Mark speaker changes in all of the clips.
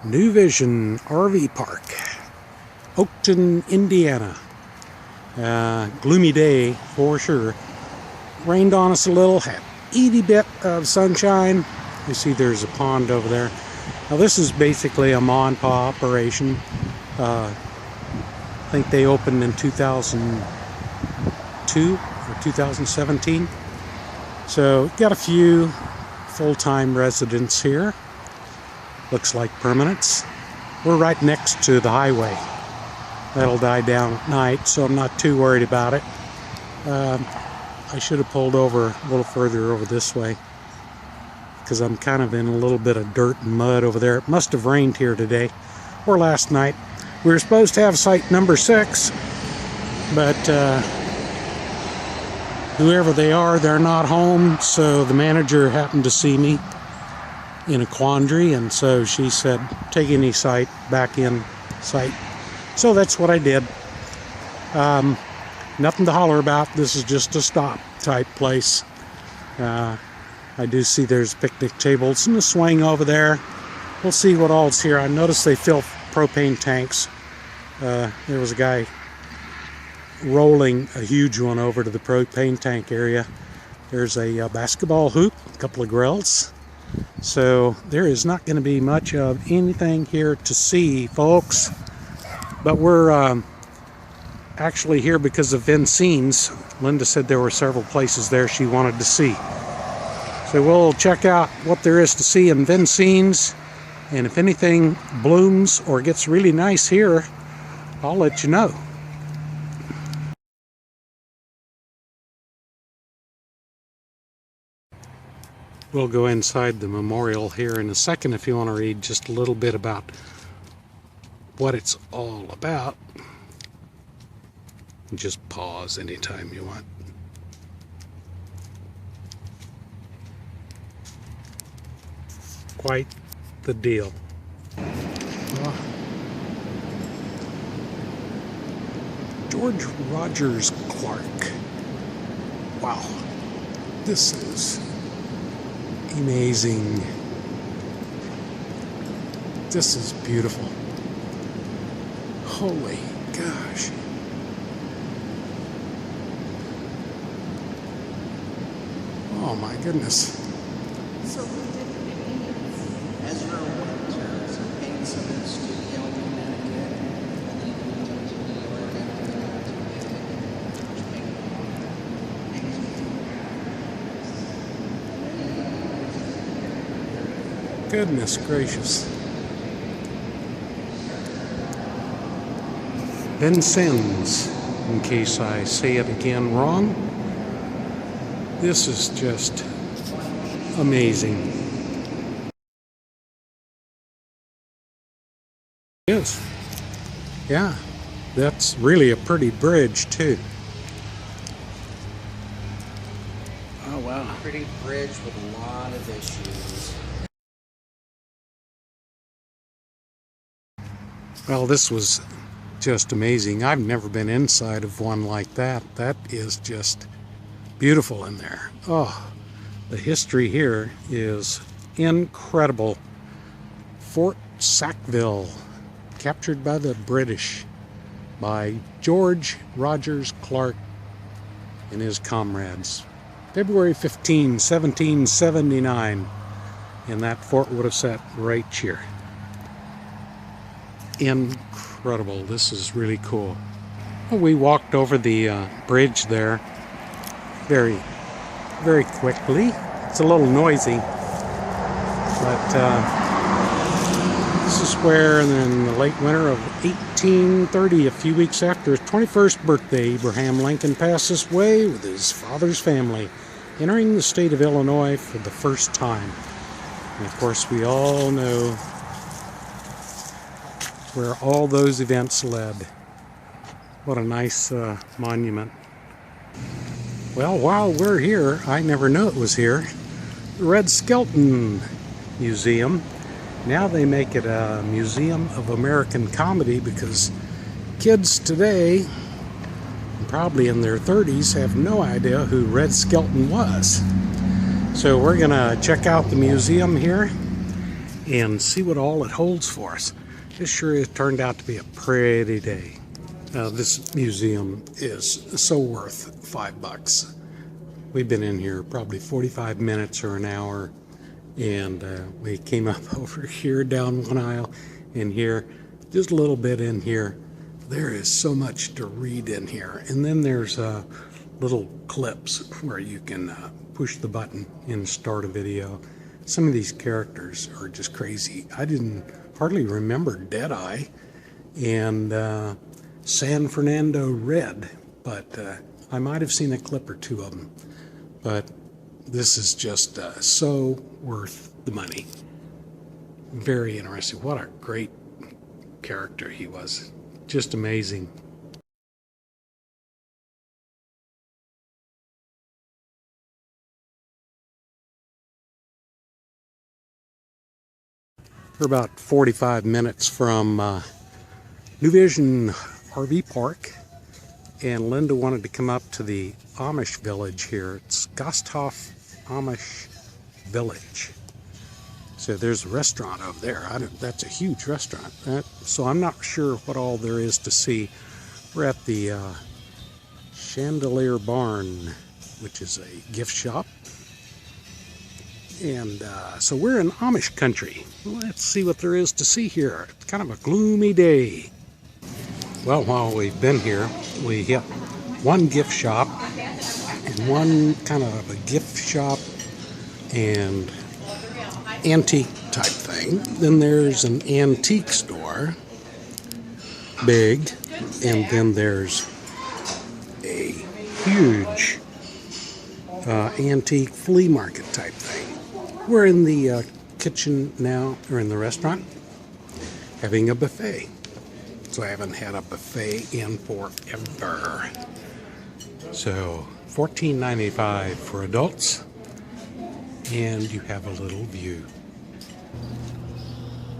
Speaker 1: New Vision RV Park, Oaktown, Indiana. Gloomy day for sure. Rained on us a little, had itty bit of sunshine. You see there's a pond over there. Now this is basically a ma and pa operation. I think they opened in 2002 or 2017. So got a few full-time residents here. Looks like permanents. We're right next to the highway. That'll die down at night, so I'm not too worried about it. I should have pulled over a little further over this way because I'm kind of in a little bit of dirt and mud over there. It must have rained here today or last night. We were supposed to have site number 6, but whoever they are, they're not home, so the manager happened to see me in a quandary, and so she said, take any site back in site. So that's what I did. Nothing to holler about. This is just a stop type place. I do see there's picnic tables and a swing over there. We'll see what all's here. I noticed they fill propane tanks. There was a guy rolling a huge one over to the propane tank area. There's a basketball hoop, a couple of grills. So there is not going to be much of anything here to see, folks. But we're actually here because of Vincennes. Linda said there were several places there she wanted to see. So we'll check out what there is to see in Vincennes. And if anything blooms or gets really nice here, I'll let you know. We'll go inside the memorial here in a second if you want to read just a little bit about what it's all about. Just pause anytime you want. Quite the deal. George Rogers Clark. Wow, this is amazing. This is beautiful. Holy gosh. Oh my goodness.
Speaker 2: So we did opinions. Ezra Winters, who paints in the studio in Connecticut, and then he went to New York after
Speaker 1: Goodness gracious. Vincennes, in case I say it again wrong. This is just amazing. It is. Yeah, that's really a pretty bridge too. Oh wow.
Speaker 2: Pretty bridge with a lot of issues.
Speaker 1: Well, this was just amazing. I've never been inside of one like that. That is just beautiful in there. Oh, the history here is incredible. Fort Sackville, captured by the British by George Rogers Clark and his comrades. February 15, 1779. And that fort would have sat right here. Incredible. This is really cool. Well, we walked over the bridge there very quickly. It's a little noisy, but this is where in the late winter of 1830, a few weeks after his 21st birthday, Abraham Lincoln passed this way with his father's family, entering the state of Illinois for the first time. And of course, we all know where all those events led. What a nice monument. Well, while we're here, I never knew it was here, the Red Skelton Museum. Now they make it a Museum of American Comedy because kids today, probably in their 30s, have no idea who Red Skelton was. So we're gonna check out the museum here and see what all it holds for us. This sure has turned out to be a pretty day. This museum is so worth $5. We've been in here probably 45 minutes or an hour, and we came up over here down one aisle, and here, just a little bit in here. There is so much to read in here. And then there's little clips where you can push the button and start a video. Some of these characters are just crazy. I didn't hardly remember Deadeye and San Fernando Red, but I might have seen a clip or two of them. But this is just so worth the money. Very interesting. What a great character he was. Just amazing. We're about 45 minutes from New Vision RV Park, and Linda wanted to come up to the Amish village here. It's Gasthof Amish Village. So there's a restaurant over there. That's a huge restaurant. So I'm not sure what all there is to see. We're at the Chandelier Barn, which is a gift shop. And so we're in Amish country. Let's see what there is to see here. It's kind of a gloomy day. Well, while we've been here, we hit one gift shop and one kind of a gift shop and antique type thing. Then there's an antique store, big, and then there's a huge antique flea market type thing. We're in the kitchen now, or in the restaurant, having a buffet. So I haven't had a buffet in forever. So $14.95 for adults, and you have a little view.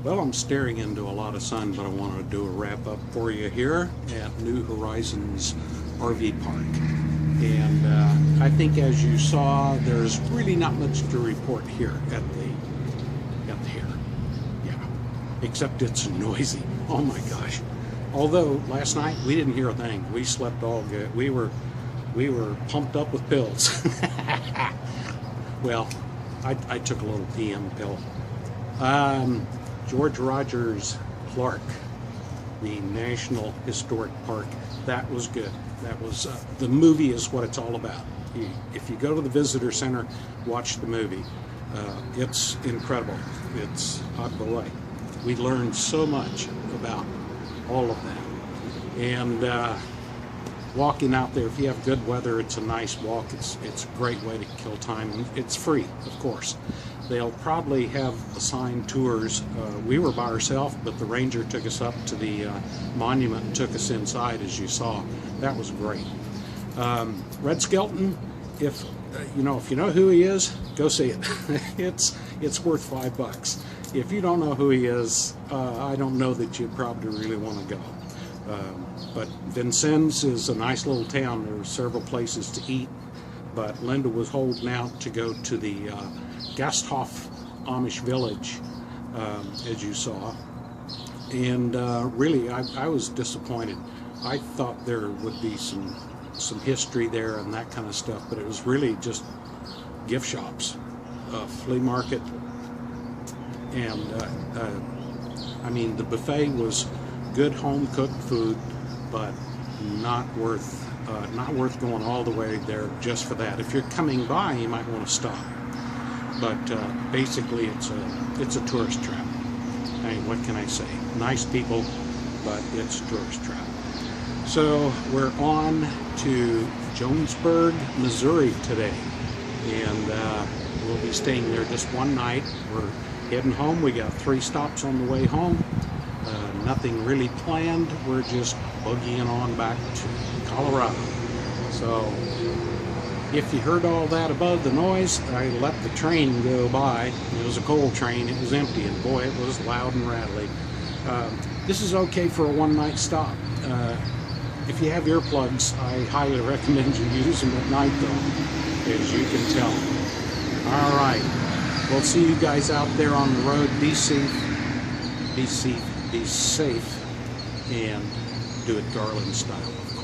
Speaker 1: Well, I'm staring into a lot of sun, but I want to do a wrap up for you here at New Horizons RV Park. And I think, as you saw, there's really not much to report here at here. Yeah, except it's noisy. Oh my gosh! Although last night we didn't hear a thing. We slept all good. We were pumped up with pills. Well, I took a little PM pill. George Rogers Clark, the National Historic Park. That was good. That was the movie is what it's all about. If you go to the visitor center, watch the movie. It's incredible. It's boy, we learned so much about all of that. And walking out there, if you have good weather, it's a nice walk. It's a great way to kill time. It's free, of course. They'll probably have assigned tours. We were by ourselves, but the ranger took us up to the monument and took us inside, as you saw. That was great. Red Skelton, if you know who he is, go see it. it's worth $5. If you don't know who he is, I don't know that you probably really want to go. But Vincennes is a nice little town. There are several places to eat, but Linda was holding out to go to the Gasthof Amish Village, as you saw. And really, I was disappointed. I thought there would be some history there and that kind of stuff, but it was really just gift shops, flea market, and I mean, the buffet was good home-cooked food, but not worth going all the way there just for that. If you're coming by, you might want to stop. But basically, it's a tourist trap. I mean, what can I say? Nice people, but it's a tourist trap. So we're on to Jonesburg, Missouri today, and we'll be staying there just one night. We're heading home. We got 3 stops on the way home. Nothing really planned. We're just boogieing on back to Colorado. So if you heard all that above the noise, I let the train go by. It was a coal train. It was empty, and boy, it was loud and rattly. This is okay for a one-night stop. If you have earplugs, I highly recommend you use them at night, though, as you can tell. All right. We'll see you guys out there on the road. Be safe, be safe, be safe, and do it Garland style.